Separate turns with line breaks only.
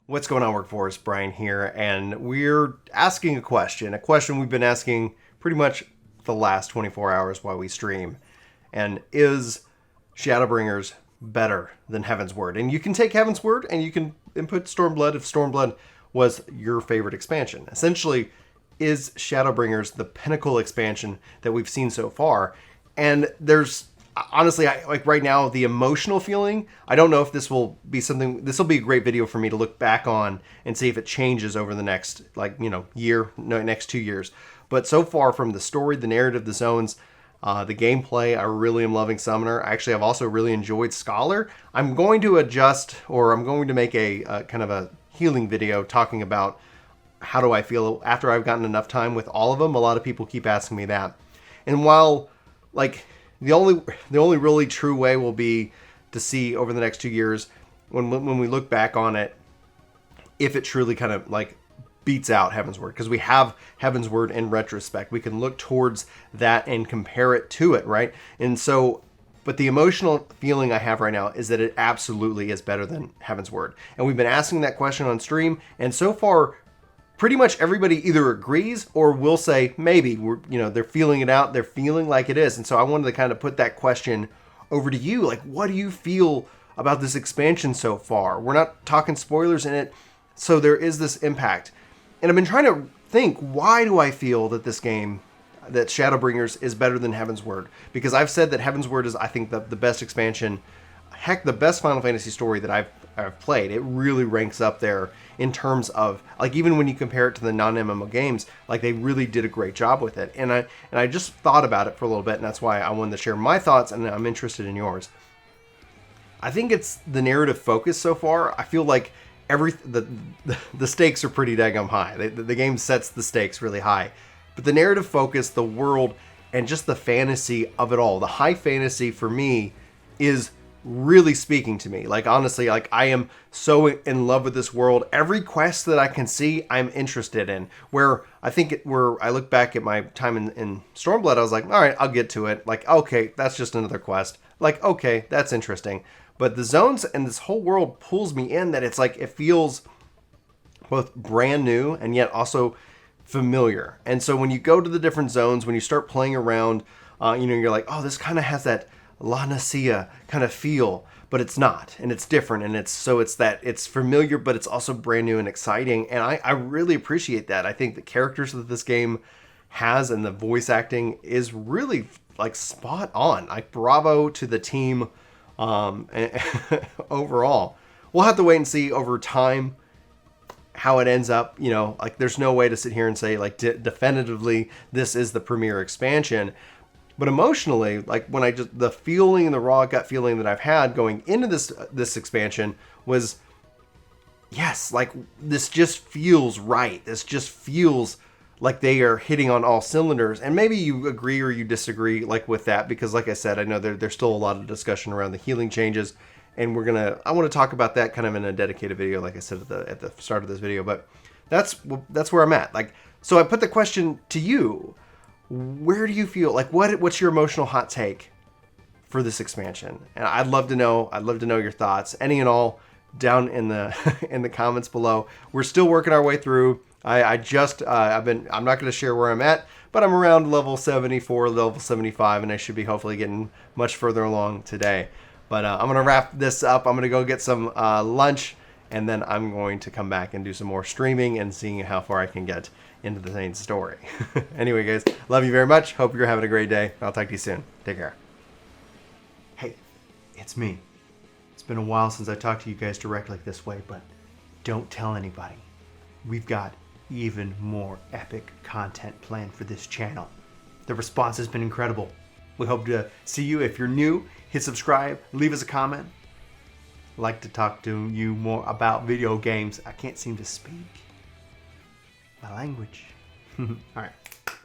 What's going on, Workforce? Brian here, and we're asking a question we've been asking pretty much the last 24 hours while we stream. And is Shadowbringers better than Heavensward? And you can take Heavensward and you can input Stormblood if Stormblood was your favorite expansion. Essentially, is Shadowbringers the pinnacle expansion that we've seen so far? And there's honestly, like right now, the emotional feeling, I don't know if this will be something, this will be a great video for me to look back on and see if it changes over the next, next 2 years. But so far, from the story, the narrative, the zones, the gameplay, I really am loving Summoner. Actually, I've also really enjoyed Scholar. I'm going to adjust, or I'm going to make a kind of a healing video talking about how do I feel after I've gotten enough time with all of them. A lot of people keep asking me that. And while, like, the only really true way will be to see over the next 2 years when we look back on it, if it truly kind of like beats out Heavensward, because we have Heavensward in retrospect. We can look towards that and compare it to it, right? And so, but the emotional feeling I have right now is that it absolutely is better than Heavensward. And we've been asking that question on stream, and so far, pretty much everybody either agrees or will say maybe. They're feeling it out. They're feeling like it is. And so I wanted to kind of put that question over to you. Like, what do you feel about this expansion so far? We're not talking spoilers in it, so there is this impact. And I've been trying to think, why do I feel that this game, that Shadowbringers, is better than Heavensward? Because I've said that Heavensward is, I think, the best expansion, heck, the best Final Fantasy story that I've played. It really ranks up there in terms of, like, even when you compare it to the non-MMO games, like, they really did a great job with it. And I just thought about it for a little bit, and that's why I wanted to share my thoughts, and I'm interested in yours. I think it's the narrative focus so far. I feel like the stakes are pretty daggum high. The game sets the stakes really high. But the narrative focus, the world, and just the fantasy of it all, the high fantasy for me is really speaking to me. Like, honestly, like, I am so in love with this world. Every quest that I can see, I'm interested in. Where I look back at my time in Stormblood, I was like, all right, I'll get to it. Like, okay, that's just another quest. Like, okay, that's interesting. But the zones and this whole world pulls me in, that it's like, it feels both brand new and yet also familiar. And so when you go to the different zones, when you start playing around, you're like, oh, this kind of has that La Nacia kind of feel, but it's not, and it's different, and it's familiar, but it's also brand new and exciting, and I really appreciate that. I think the characters that this game has and the voice acting is really, like, spot on. Like, bravo to the team overall. We'll have to wait and see over time how it ends up. Like, there's no way to sit here and say, like, definitively this is the premier expansion. But emotionally, like, when the feeling, the raw gut feeling that I've had going into this expansion was, yes, like, this just feels right. This just feels like they are hitting on all cylinders. And maybe you agree or you disagree, like, with that, because, like I said, I know there's still a lot of discussion around the healing changes, and I want to talk about that kind of in a dedicated video, like I said at the start of this video. But that's where I'm at. Like, so I put the question to you. Where do you feel, like, what's your emotional hot take for this expansion? And I'd love to know your thoughts, any and all, down in the in the comments below. We're still working our way through. I'm not going to share where I'm at, but I'm around level 74, level 75, and I should be hopefully getting much further along today. But I'm going to wrap this up. I'm going to go get some lunch, and then I'm going to come back and do some more streaming and seeing how far I can get into the main story. Anyway, guys, love you very much. Hope you're having a great day. I'll talk to you soon. Take care. Hey, it's me. It's been a while since I talked to you guys directly this way, but don't tell anybody. We've got even more epic content planned for this channel. The response has been incredible. We hope to see you. If you're new, hit subscribe, leave us a comment. I'd like to talk to you more about video games. I can't seem to speak my language. All right.